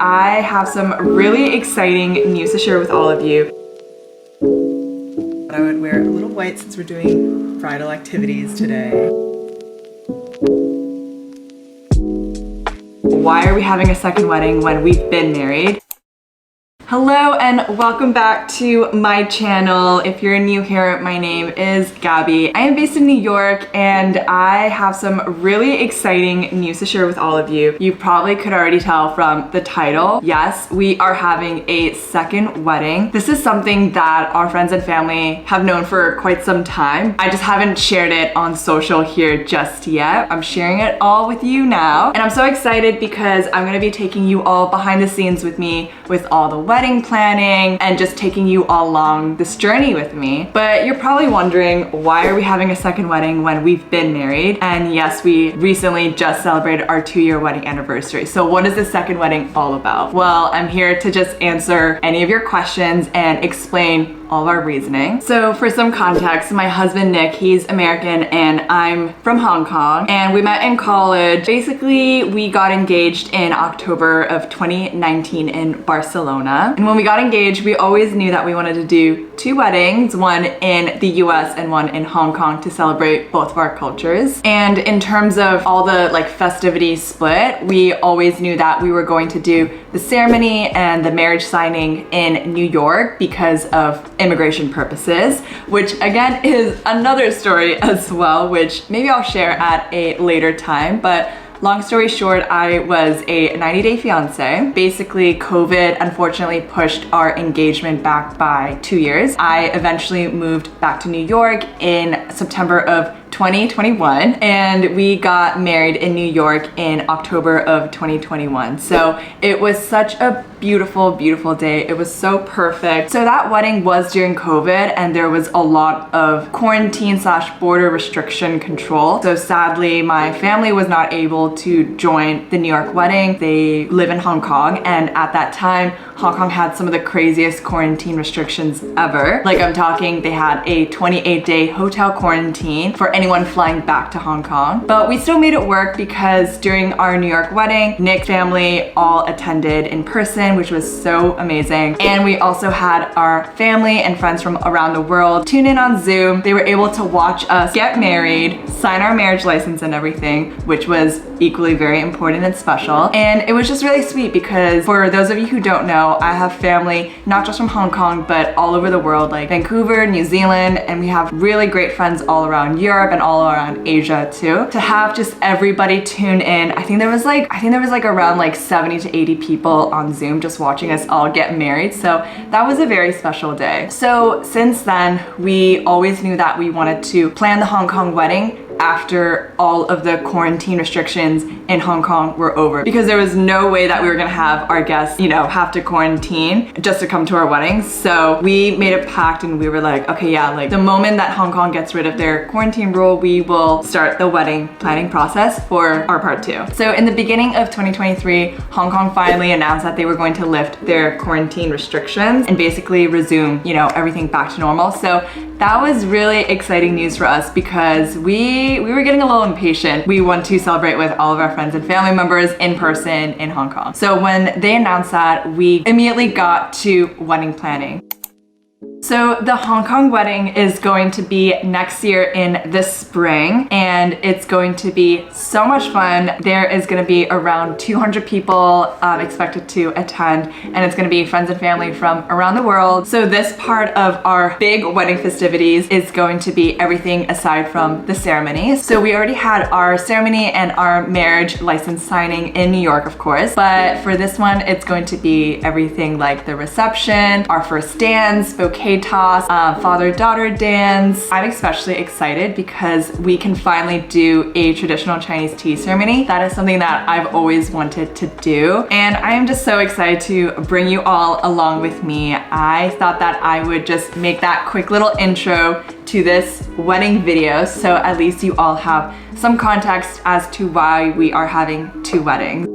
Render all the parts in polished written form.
I have some really exciting news to share with all of you. I would wear a little white since we're doing bridal activities today. Why are we having a second wedding when we've been married? Hello and welcome back to my channel. If you're new here, my name is Gabby. I am based in New York and I have some really exciting news to share with all of you. You probably could already tell from the title. Yes, we are having a second wedding. This is something that our friends and family have known for quite some time. I just haven't shared it on social here just yet. I'm sharing it all with you now. And I'm so excited because I'm gonna be taking you all behind the scenes with me with all the wedding planning and just taking you all along this journey with me. But you're probably wondering, why are we having a second wedding when we've been married? And yes, we recently just celebrated our 2-year wedding anniversary. So what is this second wedding all about? Well, I'm here to just answer any of your questions and explain all of our reasoning. So for some context, my husband Nick, he's American and I'm from Hong Kong, and we met in college. Basically, we got engaged in October of 2019 in Barcelona. And when we got engaged, we always knew that we wanted to do 2 weddings, one in the US and one in Hong Kong, to celebrate both of our cultures. And in terms of all the festivities split, we always knew that we were going to do the ceremony and the marriage signing in New York because of immigration purposes, which again is another story as well, which maybe I'll share at a later time. But long story short, I was a 90-day fiance. Basically, COVID unfortunately pushed our engagement back by 2 years. I eventually moved back to New York in September of 2021, and we got married in New York in October of 2021. So it was such a beautiful, beautiful day. It was so perfect. So that wedding was during COVID and there was a lot of quarantine/border restriction control. So sadly, my family was not able to join the New York wedding. They live in Hong Kong, and at that time, Hong Kong had some of the craziest quarantine restrictions ever. Like, I'm talking, they had a 28-day hotel quarantine for anyone flying back to Hong Kong. But we still made it work because during our New York wedding, Nick's family all attended in person, which was so amazing. And we also had our family and friends from around the world tune in on Zoom. They were able to watch us get married, sign our marriage license and everything, which was equally very important and special. And it was just really sweet because, for those of you who don't know, I have family not just from Hong Kong but all over the world, like Vancouver, New Zealand, and we have really great friends all around Europe and all around Asia too. To have just everybody tune in, I think there was around 70 to 80 people on Zoom just watching us all get married. So that was a very special day. So since then, we always knew that we wanted to plan the Hong Kong wedding after all of the quarantine restrictions in Hong Kong were over, because there was no way that we were gonna have our guests, have to quarantine just to come to our weddings. So we made a pact and we were like, okay, yeah, the moment that Hong Kong gets rid of their quarantine rule, we will start the wedding planning process for our part 2. So in the beginning of 2023, Hong Kong finally announced that they were going to lift their quarantine restrictions and basically resume, everything back to normal. So that was really exciting news for us because we were getting a little impatient. We want to celebrate with all of our friends and family members in person in Hong Kong. So when they announced that, we immediately got to wedding planning. So the Hong Kong wedding is going to be next year in the spring, and it's going to be so much fun. There is going to be around 200 people expected to attend, and it's going to be friends and family from around the world. So this part of our big wedding festivities is going to be everything aside from the ceremony. So we already had our ceremony and our marriage license signing in New York, of course, but for this one, it's going to be everything like the reception, our first dance, bouquet toss, father-daughter dance. I'm especially excited because we can finally do a traditional Chinese tea ceremony. That is something that I've always wanted to do, and I am just so excited to bring you all along with me. I thought that I would just make that quick little intro to this wedding video so at least you all have some context as to why we are having 2 weddings.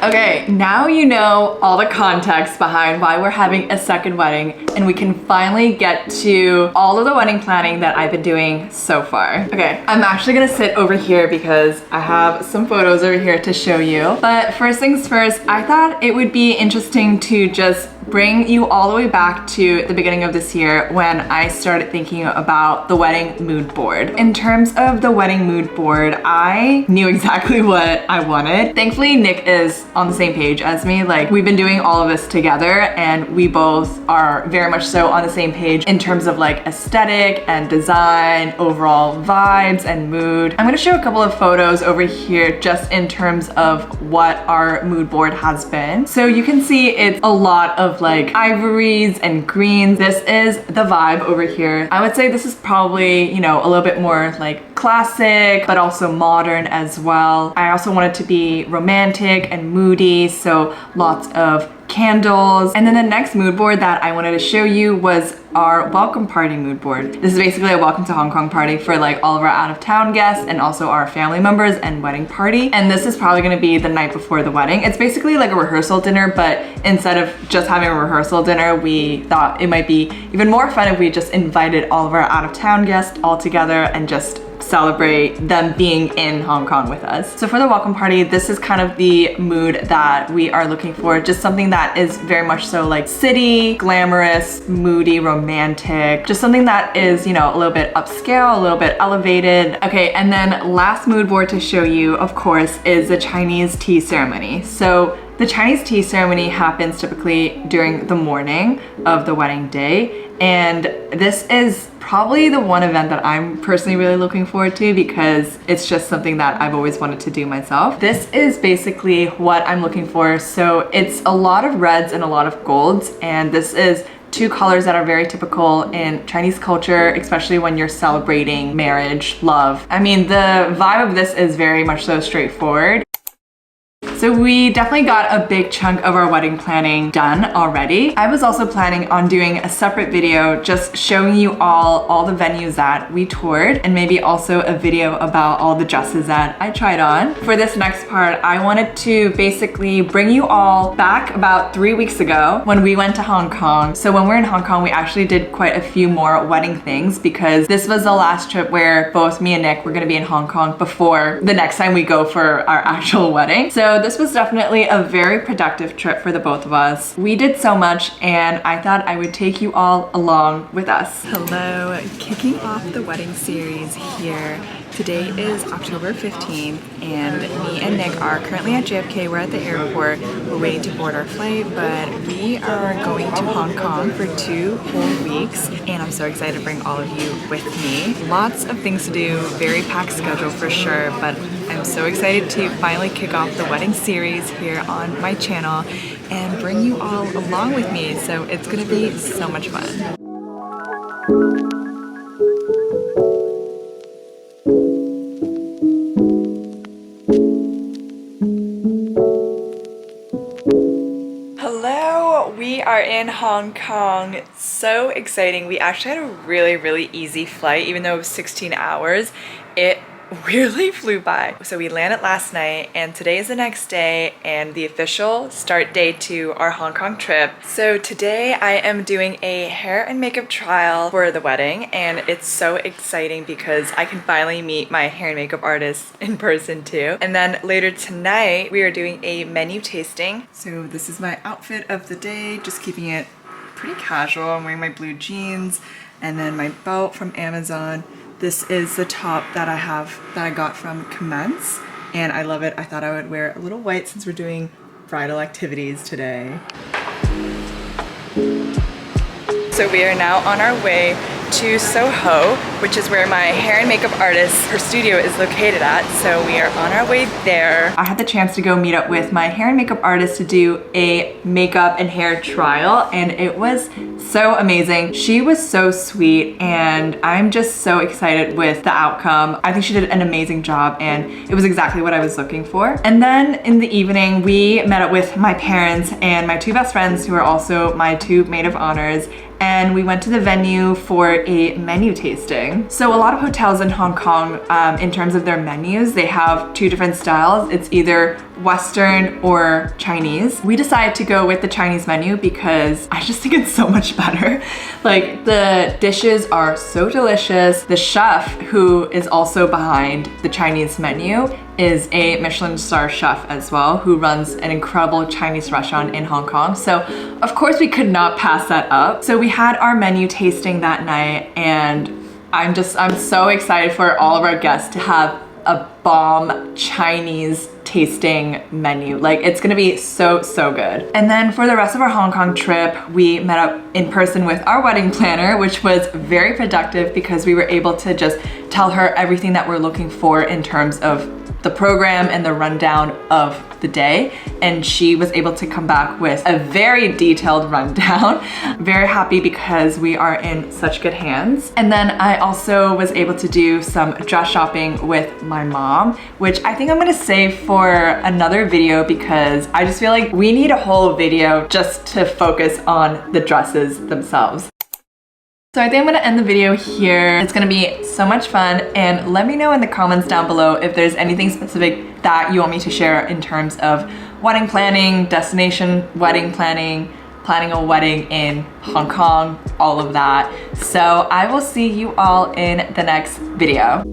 Okay, now you know all the context behind why we're having a second wedding, and we can finally get to all of the wedding planning that I've been doing so far. Okay, I'm actually gonna sit over here because I have some photos over here to show you. But first things first, I thought it would be interesting to just bring you all the way back to the beginning of this year when I started thinking about the wedding mood board. In terms of the wedding mood board, I knew exactly what I wanted. Thankfully, Nick is on the same page as me. Like, we've been doing all of this together and we both are very much so on the same page in terms of like aesthetic and design, overall vibes and mood. I'm gonna show a couple of photos over here just in terms of what our mood board has been. So you can see it's a lot of like ivories and greens. This is the vibe over here. I would say this is probably, you know, a little bit more like classic, but also modern as well. I also want it to be romantic and moody, so lots of candles. And then the next mood board that I wanted to show you was our welcome party mood board. This is basically a welcome to Hong Kong party for like all of our out of town guests and also our family members and wedding party. And this is probably gonna be the night before the wedding. It's basically like a rehearsal dinner, but instead of just having a rehearsal dinner, we thought it might be even more fun if we just invited all of our out of town guests all together and just celebrate them being in Hong Kong with us. So for the welcome party, this is kind of the mood that we are looking for. Just something that is very much so like city, glamorous, moody, romantic. Just something that is, you know, a little bit upscale, a little bit elevated. Okay, and then last mood board to show you, of course, is the Chinese tea ceremony. So the Chinese tea ceremony happens typically during the morning of the wedding day. And this is probably the one event that I'm personally really looking forward to because it's just something that I've always wanted to do myself. This is basically what I'm looking for. So it's a lot of reds and a lot of golds, and this is two colors that are very typical in Chinese culture, especially when you're celebrating marriage, love. I mean, the vibe of this is very much so straightforward. So we definitely got a big chunk of our wedding planning done already. I was also planning on doing a separate video just showing you all the venues that we toured, and maybe also a video about all the dresses that I tried on. For this next part, I wanted to basically bring you all back about 3 weeks ago when we went to Hong Kong. So when we're in Hong Kong, we actually did quite a few more wedding things because this was the last trip where both me and Nick were gonna be in Hong Kong before the next time we go for our actual wedding. So this was definitely a very productive trip for the both of us. We did so much and I thought I would take you all along with us. Hello, kicking off the wedding series here. Today is October 15th and me and Nick are currently at JFK. We're at the airport. We're waiting to board our flight, but we are going to Hong Kong for 2 whole weeks and I'm so excited to bring all of you with me. Lots of things to do, very packed schedule for sure, but I'm so excited to finally kick off the wedding series here on my channel and bring you all along with me. So it's gonna be so much fun. Hello, we are in Hong Kong. It's so exciting. We actually had a really easy flight, even though it was 16 hours. It really flew by. So we landed last night and today is the next day and the official start date to our Hong Kong trip. So today I am doing a hair and makeup trial for the wedding and it's so exciting because I can finally meet my hair and makeup artist in person too. And then later tonight we are doing a menu tasting. So this is my outfit of the day, just keeping it pretty casual. I'm wearing my blue jeans and then my belt from Amazon. This is the top that I got from Commence and I love it. I thought I would wear a little white since we're doing bridal activities today. So we are now on our way to Soho, which is where my hair and makeup artist, her studio is located at. So we are on our way there. I had the chance to go meet up with my hair and makeup artist to do a makeup and hair trial and it was so amazing. She was so sweet and I'm just so excited with the outcome. I think she did an amazing job and it was exactly what I was looking for. And then in the evening, we met up with my parents and my 2 best friends who are also my 2 maid of honors, and we went to the venue for a menu tasting. wedding. So a lot of hotels in Hong Kong, in terms of their menus, they have two different styles. It's either Western or Chinese. We decided to go with the Chinese menu because I just think it's so much better. Like, the dishes are so delicious. The chef, who is also behind the Chinese menu, is a Michelin star chef as well, who runs an incredible Chinese restaurant in Hong Kong. So of course we could not pass that up. So we had our menu tasting that night, and I'm so excited for all of our guests to have a bomb Chinese tasting menu. Like, it's gonna be so good. And then for the rest of our Hong Kong trip, we met up in person with our wedding planner, which was very productive because we were able to just tell her everything that we're looking for in terms of the program and the rundown of the day, and she was able to come back with a very detailed rundown. Very happy because we are in such good hands. And then I also was able to do some dress shopping with my mom, which I think I'm gonna save for another video because I just feel like we need a whole video just to focus on the dresses themselves. So I think I'm gonna end the video here. It's gonna be so much fun, and let me know in the comments down below if there's anything specific that you want me to share in terms of wedding planning, destination wedding planning, planning a wedding in Hong Kong, all of that. So I will see you all in the next video.